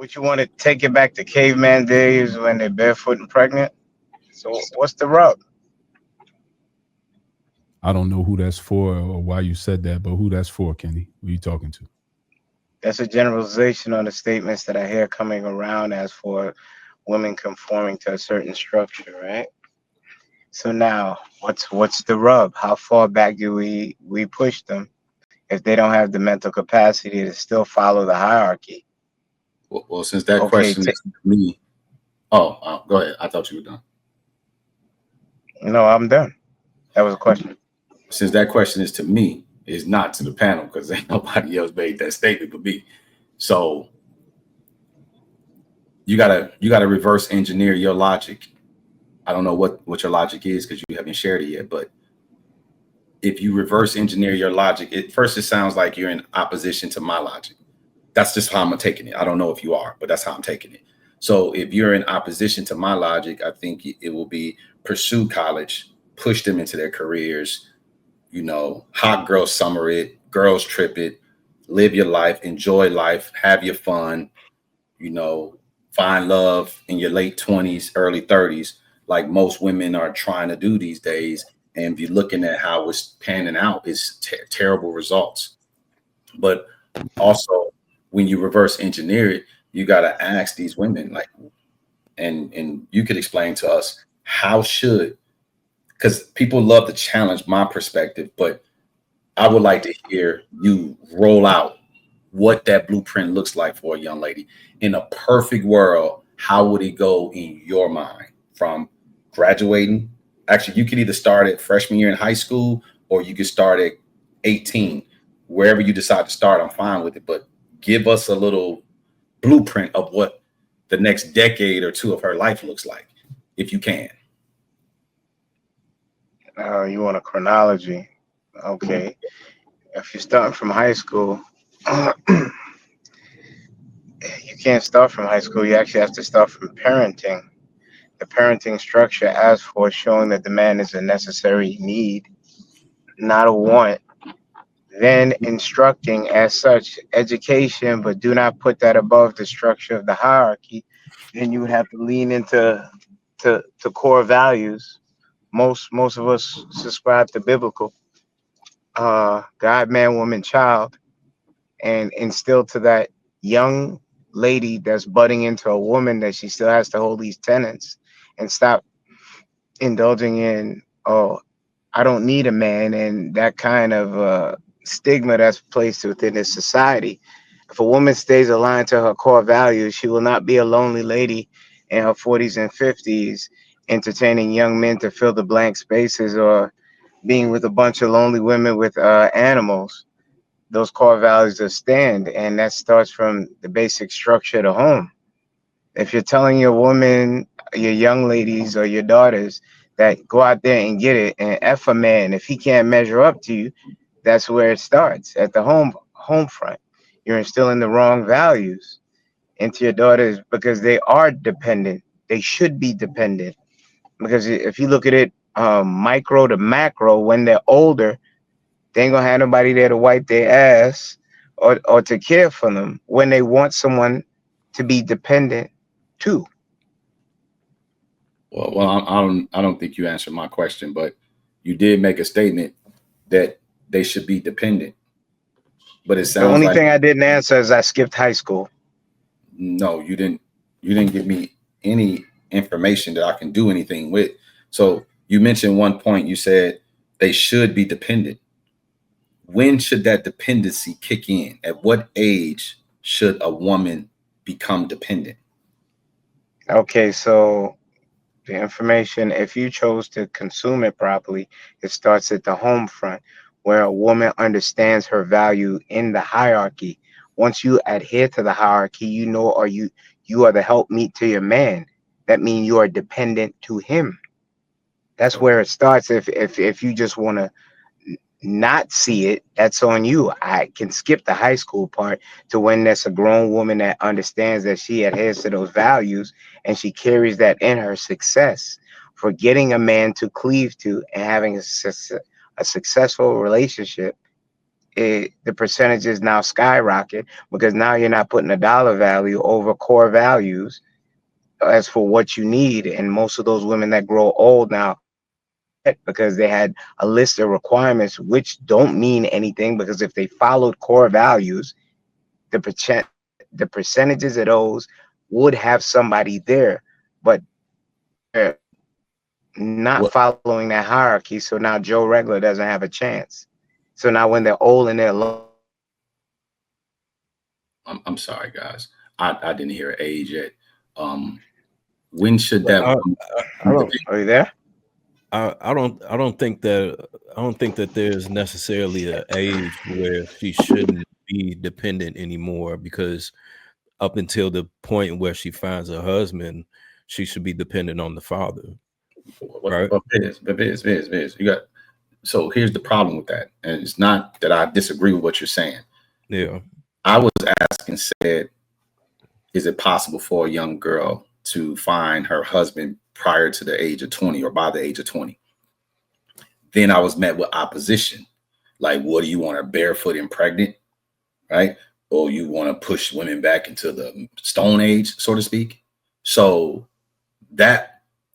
Would you want to take it back to caveman days when they're barefoot and pregnant? So what's the rub? I don't know who that's for or why you said that, but who that's for, Kenny? Who you talking to? That's a generalization on the statements that I hear coming around as for women conforming to a certain structure, right? So now, what's the rub? How far back do we push them if they don't have the mental capacity to still follow the hierarchy? Well, since that Okay, question is to me, oh, go ahead. I thought you were done. no, I'm done. That was a question. Since that question is to me, is not to the panel because ain't nobody else made that statement but me. So you gotta reverse engineer your logic. I don't know what your logic is because you haven't shared it yet, but if you reverse engineer your logic, it sounds like you're in opposition to my logic. That's just how I'm taking it. I don't know if you are, but that's how I'm taking it. So if you're in opposition to my logic, I think it will be pursue college, push them into their careers, hot girl summer it, girls trip it, live your life, enjoy life, have your fun, you know, find love in your late 20s, early 30s, like most women are trying to do these days. And if you're looking at how it's panning out, it's terrible results. But also, when you reverse engineer it, you got to ask these women, like, and you could explain to us how should, because people love to challenge my perspective, but I would like to hear you roll out what that blueprint looks like for a young lady. In a perfect world, how would it go in your mind from graduating? Actually, you could either start at freshman year in high school or you could start at 18. Wherever you decide to start, I'm fine with it. But give us a little blueprint of what the next decade or two of her life looks like, if you can. You want a chronology? Okay. If you're starting from high school, you can't start from high school. You actually have to start from parenting. The parenting structure as for showing that the man is a necessary need, not a want. Then instructing as such education, but do not put that above the structure of the hierarchy. Then you would have to lean into to core values. Most of us subscribe to biblical God, man, woman, child, and instill to that young lady that's budding into a woman that she still has to hold these tenets and stop indulging in, oh, I don't need a man, and that kind of stigma that's placed within this society. If a woman stays aligned to her core values, she will not be a lonely lady in her 40s and 50s entertaining young men to fill the blank spaces or being with a bunch of lonely women with animals. Those core values will stand, and that starts from the basic structure of the home. If you're telling your woman, your young ladies, or your daughters that go out there and get it, and F a man, if he can't measure up to you, that's where it starts at the home front. You're instilling the wrong values into your daughters because they are dependent. They should be dependent because if you look at it micro to macro, when they're older, they ain't gonna have nobody there to wipe their ass or to care for them when they want someone to be dependent to. Well, I don't think you answered my question, but you did make a statement that they should be dependent. But it The sounds only like thing I didn't answer is I skipped high school. no, you didn't. You didn't give me any information that I can do anything with. So you mentioned one point. You said they should be dependent. When should that dependency kick in? At what age should a woman become dependent? Okay, so the information, if you chose to consume it properly, it starts at the home front where a woman understands her value in the hierarchy. Once you adhere to the hierarchy, you know, or you are the helpmeet to your man. That means you are dependent to him. That's Okay. where it starts. If you just want to not see it, that's on you. I can skip the high school part to when there's a grown woman that understands that she adheres to those values and she carries that in her success for getting a man to cleave to and having a successful relationship. the percentages now skyrocket, because now you're not putting a dollar value over core values as for what you need. And most of those women that grow old now, because they had a list of requirements which don't mean anything, because if they followed core values, the percentages of those would have somebody there, but they're not What following that hierarchy. So now Joe Regular doesn't have a chance. So now when they're old and they're low, I'm sorry, guys. I didn't hear age yet. When should But that I don't. are you there? I don't think that there's necessarily an age where she shouldn't be dependent anymore, because up until the point where she finds a husband, she should be dependent on the father, right? Biz, you got. So here's the problem with that, and it's not that I disagree with what you're saying. Yeah. I was asking, said, is it possible for a young girl to find her husband prior to the age of 20 or by the age of 20? Then I was met with opposition. Like, what do you want her barefoot and pregnant, right? Or you want to push women back into the Stone Age, so to speak? So that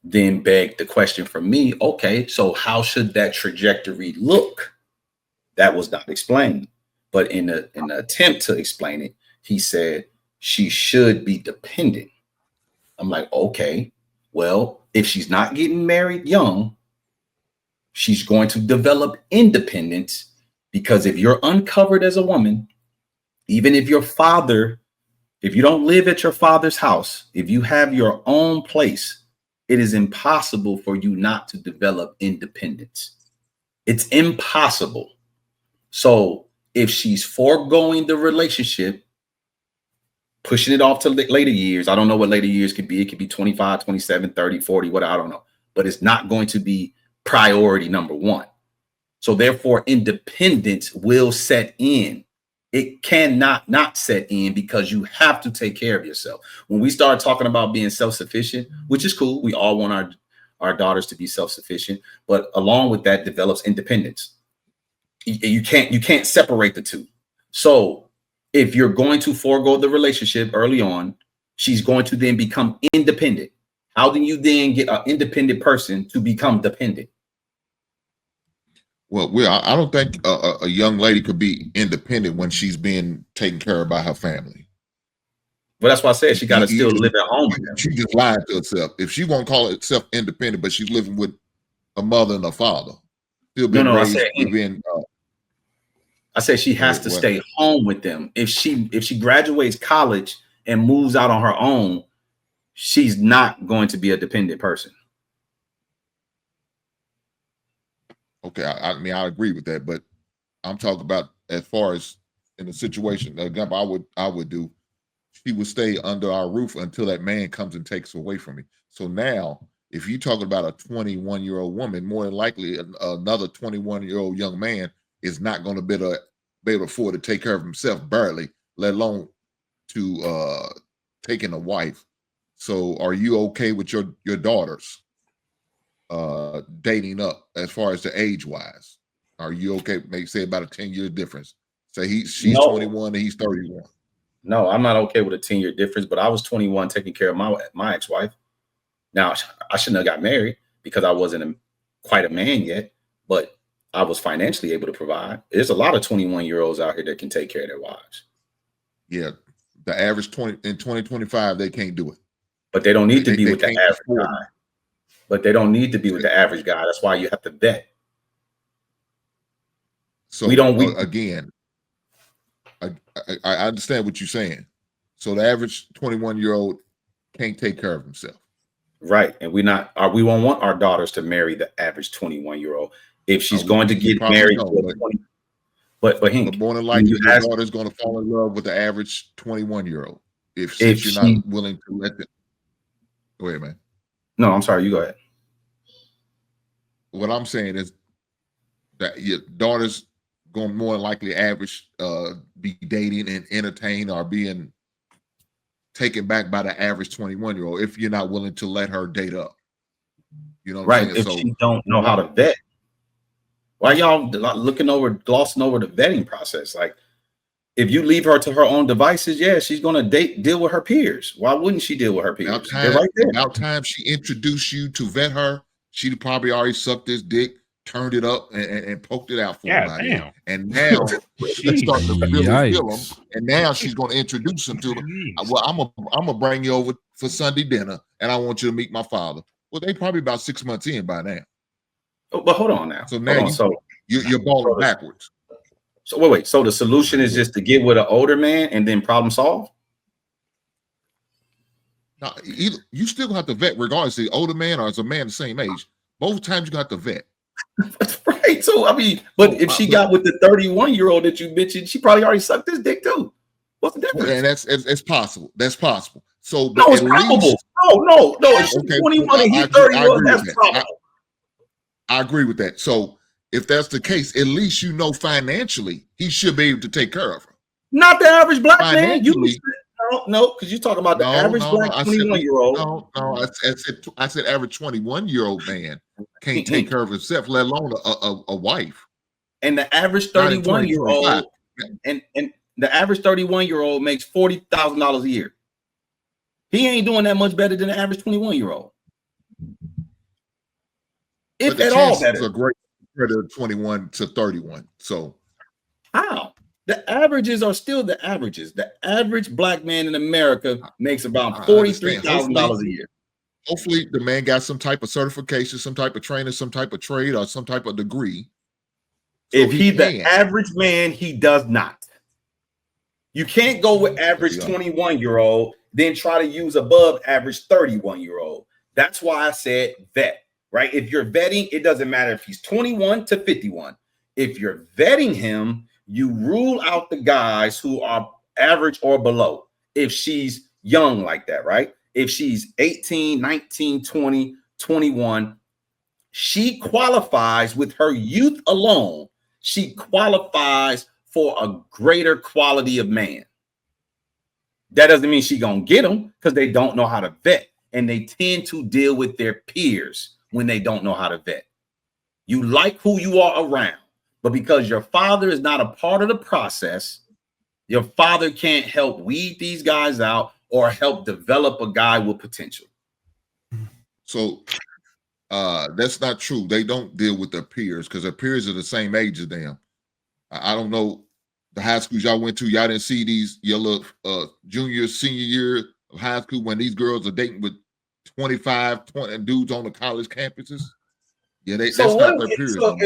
then begged the question for me, okay, so how should that trajectory look? That was not explained. But in an attempt to explain it, he said she should be dependent. I'm like, okay, well, if she's not getting married young, she's going to develop independence, because if you're uncovered as a woman, even if your father, if you don't live at your father's house, if you have your own place, it is impossible for you not to develop independence. It's impossible. So if she's foregoing the relationship, pushing it off to later years, I don't know what later years could be. It could be 25, 27, 30, 40, what, I don't know. But it's not going to be priority number one. So therefore, independence will set in. It cannot not set in, because you have to take care of yourself. When we start talking about being self-sufficient, which is cool, we all want our daughters to be self-sufficient, but along with that develops independence. You can't separate the two. So if you're going to forego the relationship early on, she's going to then become independent. How do you then get an independent person to become dependent? Well, I don't think a young lady could be independent when she's being taken care of by her family. Well, that's why I said she got to still live at home with them. She just lied to herself. If she won't call herself independent, but she's living with a mother and a father, still being raised, I said she has to stay home with them. If she graduates college and moves out on her own, she's not going to be a dependent person. Okay, I mean, I agree with that, but I'm talking about as far as in the situation. The example I would do, she would stay under our roof until that man comes and takes her away from me. So now, if you're talking about a 21-year-old woman, more than likely another 21-year-old young man is not going to be able to afford to take care of himself, barely, let alone to taking a wife. So are you okay with your daughters dating up as far as the age wise? Are you okay? Maybe say about a 10-year difference. Say she's 21 and he's 31. No, I'm not okay with a 10-year difference, but I was 21 taking care of my ex-wife. Now, I shouldn't have got married because I wasn't quite a man yet, but I was financially able to provide. There's a lot of 21-year-olds out here that can take care of their wives. Yeah, the average 2025, they can't do it. But they don't need to be with the average guy. But they don't need to be with the average guy. That's why you have to vet. So again, I understand what you're saying. So the average 21-year-old can't take care of himself. Right. And we won't want our daughters to marry the average 21-year-old. If she's going to get married to a 20, but more than likely your daughter's going to fall in love with the average 21-year-old. If you're not willing to let them. Go ahead, man. No, I'm sorry. You go ahead. What I'm saying is that your daughter's going to more than likely average be dating and entertained or being taken back by the average 21-year-old if you're not willing to let her date up. You know what I'm saying? If she don't know how to vet. Why y'all glossing over the vetting process? Like, if you leave her to her own devices, yeah, she's gonna deal with her peers. Why wouldn't she deal with her peers? They're right there. About time she introduced you to vet her, she'd probably already sucked this dick, turned it up, and poked it out for him. Damn. And now she's starting to feel him, and now she's going to introduce him to him. Well, I'm gonna bring you over for Sunday dinner, and I want you to meet my father. Well, they probably about 6 months in by now. Oh, but hold on now. So now you're balling backwards. So wait. So the solution is just to get with an older man and then problem solve? Now, you still have to vet regardless of the older man or as a man the same age. Both times you got to vet. Right. So I mean, but if she got with the 31-year-old that you mentioned, she probably already sucked this dick too. What's the difference? And it's possible. That's possible. So no, it's probable. No. If she's 21 and he's 31, that's probable. I agree with that. So if that's the case, at least you know financially he should be able to take care of her. Not the average black man. No, because you're talking about the average black 21-year-old. No, I said average 21-year-old man can't take care of himself, let alone a wife. And the average 31-year-old and the average 31-year-old makes $40,000 a year. He ain't doing that much better than the average 21-year-old. If at all better. Are great compared to 21 to 31. So how? The averages are still the averages. The average black man in America makes about $43,000 a year. Hopefully the man got some type of certification, some type of training, some type of trade, or some type of degree. So if he's the average man, he does not. You can't go with average 21-year-old, then try to use above average 31-year-old. That's why I said vet, right? If you're vetting, it doesn't matter if he's 21 to 51. If you're vetting him, you rule out the guys who are average or below. If she's young like that, right? If she's 18, 19, 20, 21, she qualifies with her youth alone. She qualifies for a greater quality of man. That doesn't mean she's going to get them because they don't know how to vet. And they tend to deal with their peers when they don't know how to vet. You like who you are around. But because your father is not a part of the process, your father can't help weed these guys out or help develop a guy with potential. So that's not true. They don't deal with their peers because their peers are the same age as them. I don't know the high schools y'all went to. Y'all didn't see these your little junior, senior year of high school when these girls are dating with 25, 20 dudes on the college campuses. Yeah, that's not their peers. So